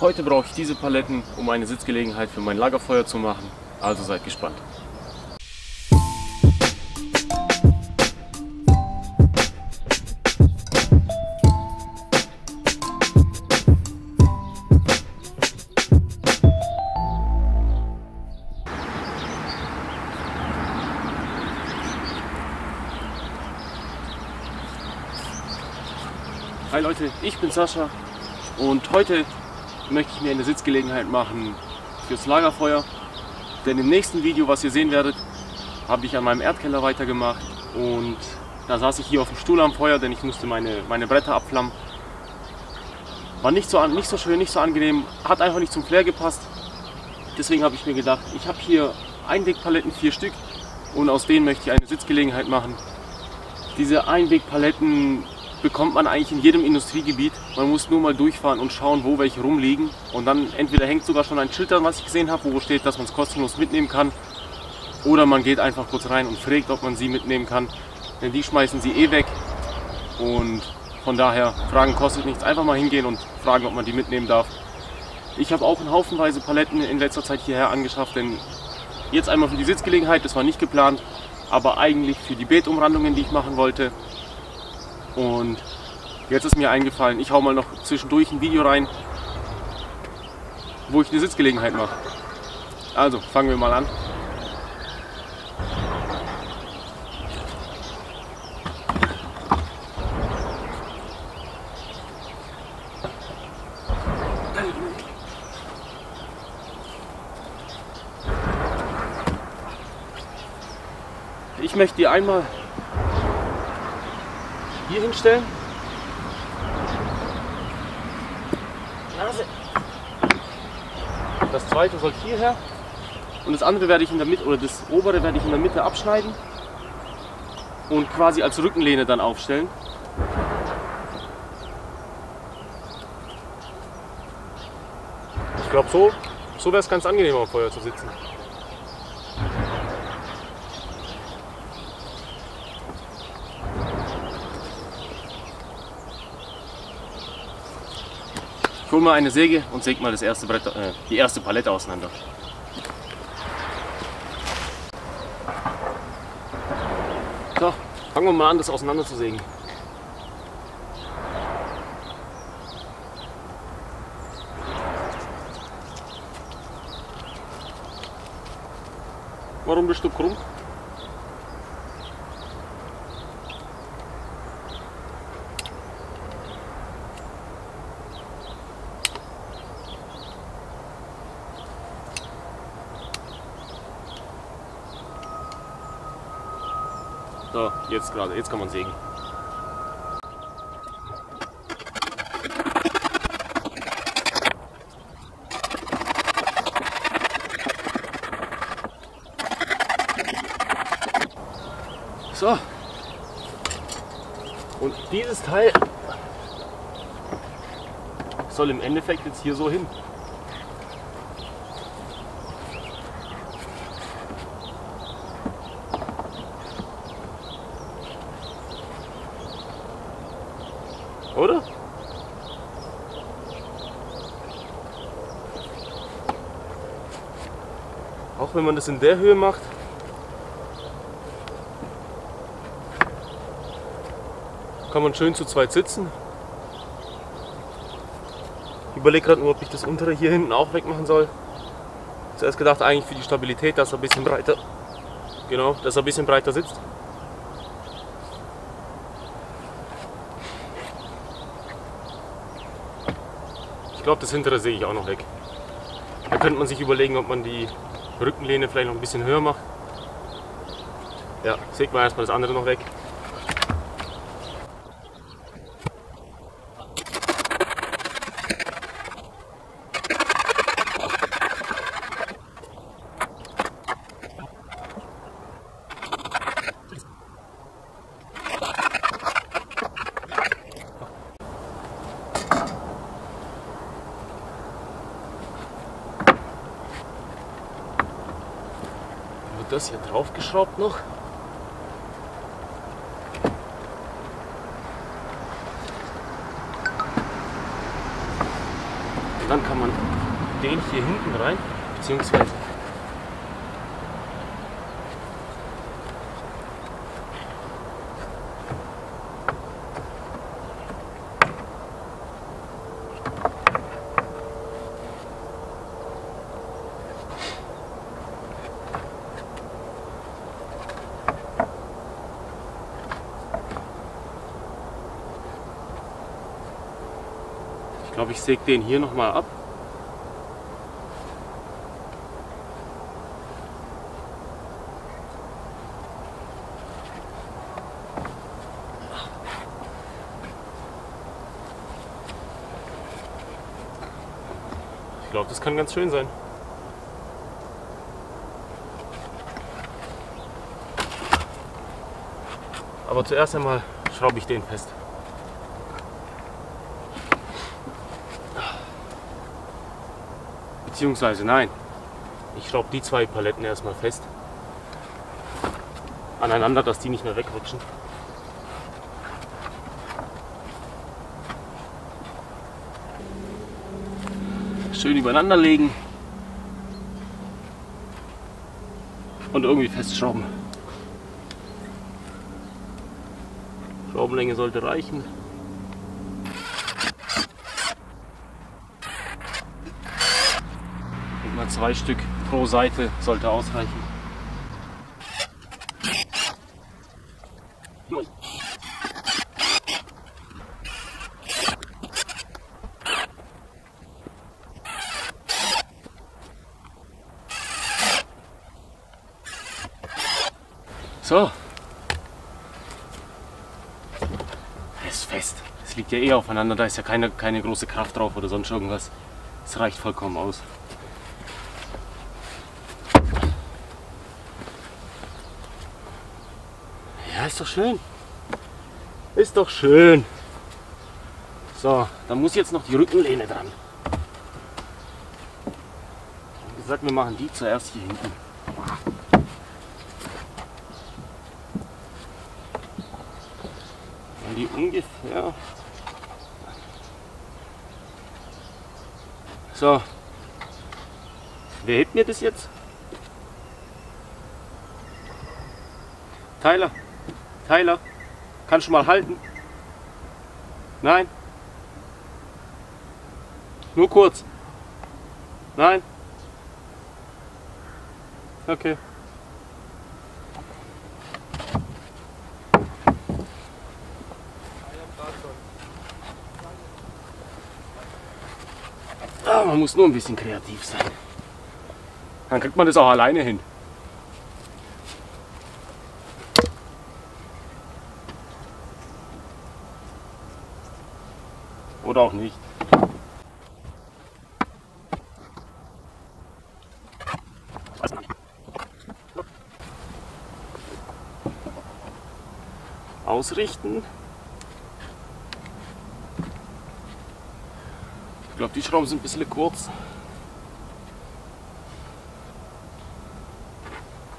Heute brauche ich diese Paletten, um eine Sitzgelegenheit für mein Lagerfeuer zu machen, also seid gespannt. Hi Leute, ich bin Sascha und heute möchte ich mir eine Sitzgelegenheit machen fürs Lagerfeuer. Denn im nächsten Video, was ihr sehen werdet, habe ich an meinem Erdkeller weitergemacht und da saß ich hier auf dem Stuhl am Feuer, denn ich musste meine Bretter abflammen. War nicht so schön, nicht so angenehm, hat einfach nicht zum Flair gepasst. Deswegen habe ich mir gedacht, ich habe hier Einwegpaletten, 4 Stück, und aus denen möchte ich eine Sitzgelegenheit machen. Diese Einwegpaletten bekommt man eigentlich in jedem Industriegebiet. Man muss nur mal durchfahren und schauen, wo welche rumliegen. Und dann entweder hängt sogar schon ein Schild dran, was ich gesehen habe, wo steht, dass man es kostenlos mitnehmen kann. Oder man geht einfach kurz rein und fragt, ob man sie mitnehmen kann. Denn die schmeißen sie eh weg. Und von daher, Fragen kostet nichts. Einfach mal hingehen und fragen, ob man die mitnehmen darf. Ich habe auch einen Haufenweise Paletten in letzter Zeit hierher angeschafft. Denn jetzt einmal für die Sitzgelegenheit, das war nicht geplant. Aber eigentlich für die Beetumrandungen, die ich machen wollte. Und jetzt ist mir eingefallen, ich hau mal noch zwischendurch ein Video rein, wo ich eine Sitzgelegenheit mache. Also fangen wir mal an. Ich möchte die einmal hier hinstellen. Das zweite soll hierher und das andere werde ich in der Mitte, oder das obere werde ich in der Mitte abschneiden und quasi als Rückenlehne dann aufstellen. Ich glaube, so wäre es ganz angenehm am Feuer zu sitzen. Ich hole mal eine Säge und säge mal das erste Brett, die erste Palette auseinander. So, fangen wir mal an, das auseinander zu sägen. Warum bist du krumm? So, jetzt kann man sägen. So. Und dieses Teil soll im Endeffekt jetzt hier so hin. Oder? Auch wenn man das in der Höhe macht, kann man schön zu zweit sitzen. Ich überlege gerade nur, ob ich das untere hier hinten auch wegmachen soll. Zuerst gedacht eigentlich für die Stabilität, dass er ein bisschen breiter, genau, dass er ein bisschen breiter sitzt. Ich glaube, das hintere sehe ich auch noch weg. Da könnte man sich überlegen, ob man die Rückenlehne vielleicht noch ein bisschen höher macht. Ja, sägt man erstmal das andere noch weg. Das hier draufgeschraubt noch. dann kann man den hier hinten rein, beziehungsweise ich glaube, ich säge den hier nochmal ab. Ich glaube, das kann ganz schön sein. Aber zuerst einmal schraube ich den fest. Beziehungsweise nein, ich schraube die zwei Paletten erstmal fest aneinander, dass die nicht mehr wegrutschen. Schön übereinander legen und irgendwie festschrauben. Schraubenlänge sollte reichen. Und mal 2 Stück pro Seite sollte ausreichen. So. Ist fest. Es liegt ja eh aufeinander, da ist ja keine große Kraft drauf oder sonst irgendwas. Es reicht vollkommen aus. Ja, ist doch schön. Ist doch schön. So, dann muss jetzt noch die Rückenlehne dran. Wie gesagt, wir machen die zuerst hier hinten. Die ungefähr. So. Wer hebt mir das jetzt? Tyler. Tyler. Kannst du mal halten? Nein. Nur kurz. Nein. Okay. Ah, man muss nur ein bisschen kreativ sein. Dann kriegt man das auch alleine hin. Oder auch nicht. Ausrichten. Ich glaube, die Schrauben sind ein bisschen kurz.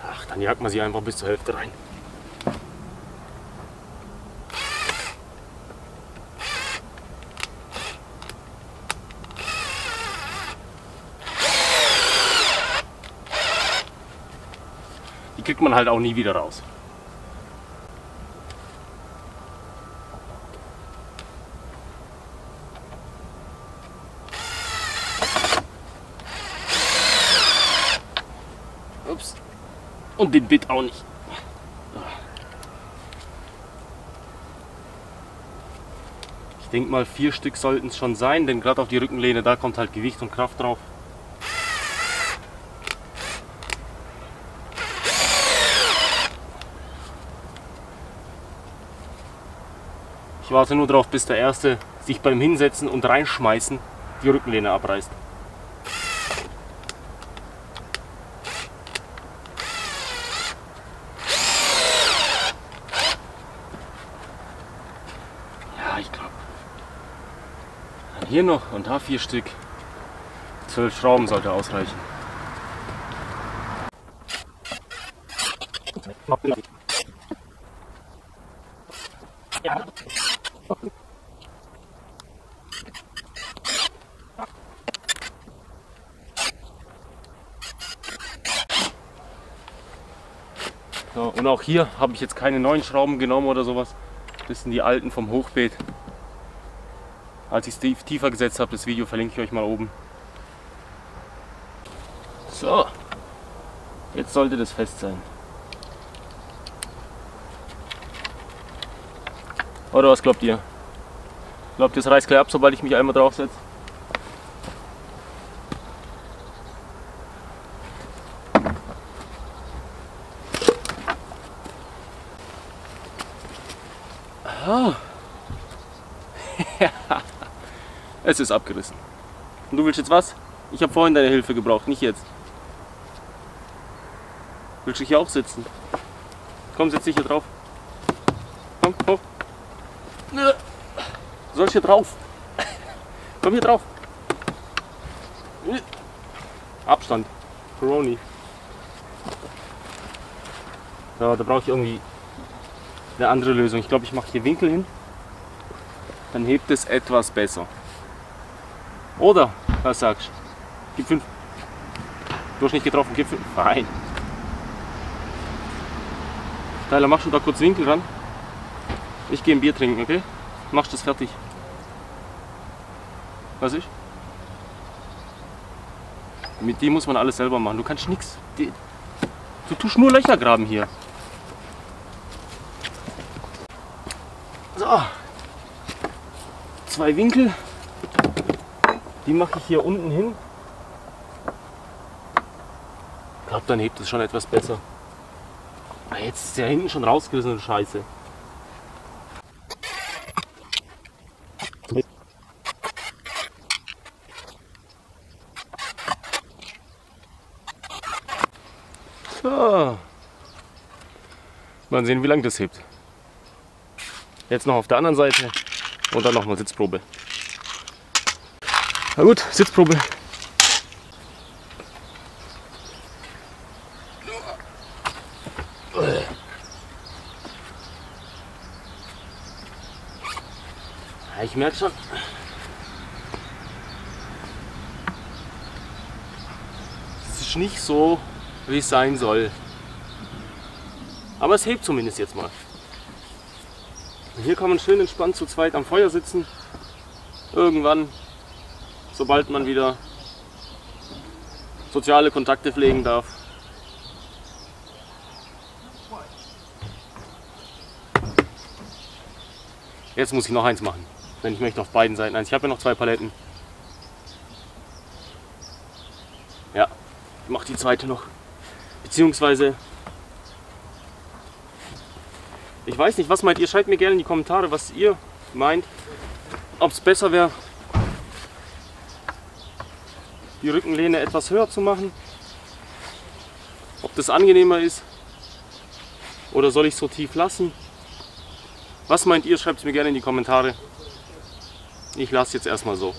Ach, dann jagt man sie einfach bis zur Hälfte rein. Die kriegt man halt auch nie wieder raus. Ups. Und den Bit auch nicht. Ich denke mal 4 Stück sollten es schon sein, denn gerade auf die Rückenlehne, da kommt halt Gewicht und Kraft drauf. Ich warte nur darauf, bis der Erste sich beim Hinsetzen und Reinschmeißen die Rückenlehne abreißt. Ja, ich glaube. Dann hier noch und da 4 Stück. 12 Schrauben sollte ausreichen. So, und auch hier habe ich jetzt keine neuen Schrauben genommen oder sowas. Das sind die alten vom Hochbeet. Als ich es tiefer gesetzt habe, das Video verlinke ich euch mal oben. So, jetzt sollte das fest sein. Oder was glaubt ihr? Glaubt ihr, es reißt gleich ab, sobald ich mich einmal draufsetze? Ah. Es ist abgerissen. Und du willst jetzt was? Ich habe vorhin deine Hilfe gebraucht, nicht jetzt. Willst du hier auch sitzen? Komm, setz dich hier drauf. Komm, hoch. Soll ich hier drauf? Komm hier drauf. Abstand. Coroni. Ja, da brauche ich irgendwie eine andere Lösung. Ich glaube, ich mache hier Winkel hin. Dann hebt es etwas besser. Oder, was sagst du? Gib 5. Du hast nicht getroffen, gib 5. Fein. Tyler, machst du da kurz Winkel ran? Ich gehe ein Bier trinken, okay? Machst das fertig. Was ist? Mit dem muss man alles selber machen. Du kannst nichts. Du tust nur Löcher graben hier. So. 2 Winkel. Die mache ich hier unten hin. Ich glaube, dann hebt es schon etwas besser. Jetzt ist der hinten schon rausgerissen und Scheiße. So. Mal sehen, wie lange das hebt. Jetzt noch auf der anderen Seite und dann nochmal Sitzprobe. Na gut, Sitzprobe. Ja, ich merke schon. Es ist nicht so, wie es sein soll. Aber es hebt zumindest jetzt mal. Und hier kann man schön entspannt zu zweit am Feuer sitzen. Irgendwann, sobald man wieder soziale Kontakte pflegen darf. Jetzt muss ich noch eins machen, denn ich möchte auf beiden Seiten eins. Ich habe ja noch 2 Paletten. Ja, ich mache die zweite noch. Beziehungsweise, ich weiß nicht, was meint ihr? Schreibt mir gerne in die Kommentare, was ihr meint. Ob es besser wäre, die Rückenlehne etwas höher zu machen. Ob das angenehmer ist. Oder soll ich es so tief lassen? Was meint ihr? Schreibt es mir gerne in die Kommentare. Ich lasse es jetzt erstmal so.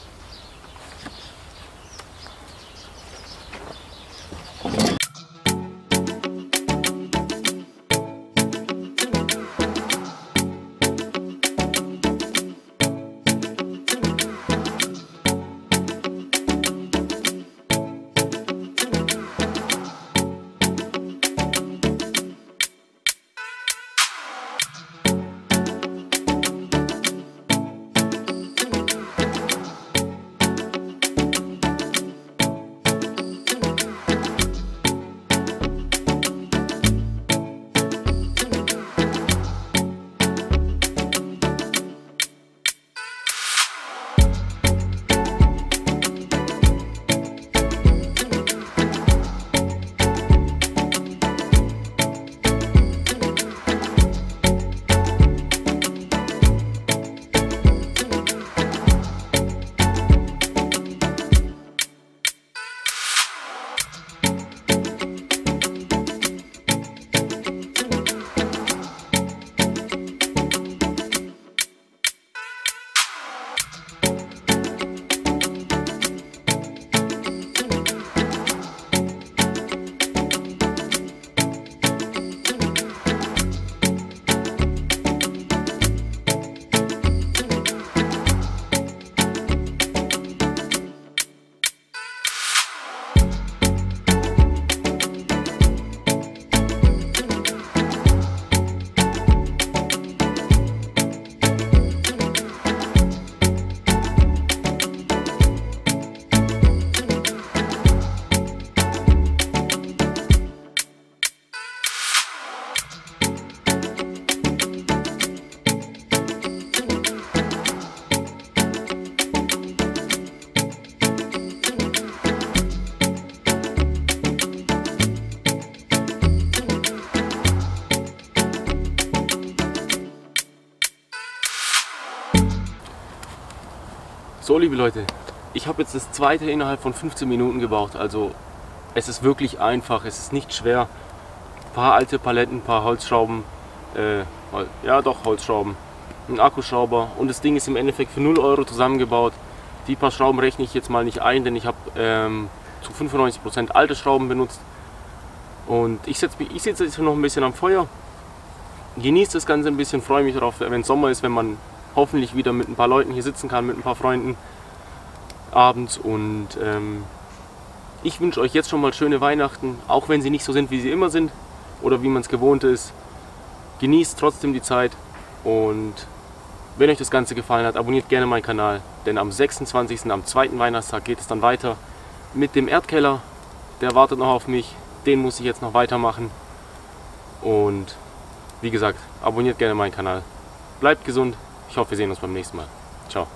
So, liebe Leute, ich habe jetzt das zweite innerhalb von 15 Minuten gebaut. Also es ist wirklich einfach, es ist nicht schwer. Ein paar alte Paletten, ein paar Holzschrauben, ja doch Holzschrauben, ein Akkuschrauber und das Ding ist im Endeffekt für 0 € zusammengebaut. Die paar Schrauben rechne ich jetzt mal nicht ein, denn ich habe zu 95% alte Schrauben benutzt. Und ich sitze jetzt noch ein bisschen am Feuer, genieße das Ganze ein bisschen, freue mich darauf, wenn es Sommer ist, wenn man hoffentlich wieder mit ein paar Leuten hier sitzen kann, mit ein paar Freunden abends. Und ich wünsche euch jetzt schon mal schöne Weihnachten, auch wenn sie nicht so sind, wie sie immer sind oder wie man es gewohnt ist. Genießt trotzdem die Zeit und wenn euch das Ganze gefallen hat, abonniert gerne meinen Kanal, denn am 26., am zweiten Weihnachtstag geht es dann weiter mit dem Erdkeller. Der wartet noch auf mich, den muss ich jetzt noch weitermachen. Und wie gesagt, abonniert gerne meinen Kanal. Bleibt gesund, ich hoffe wir sehen uns beim nächsten Mal. Ciao.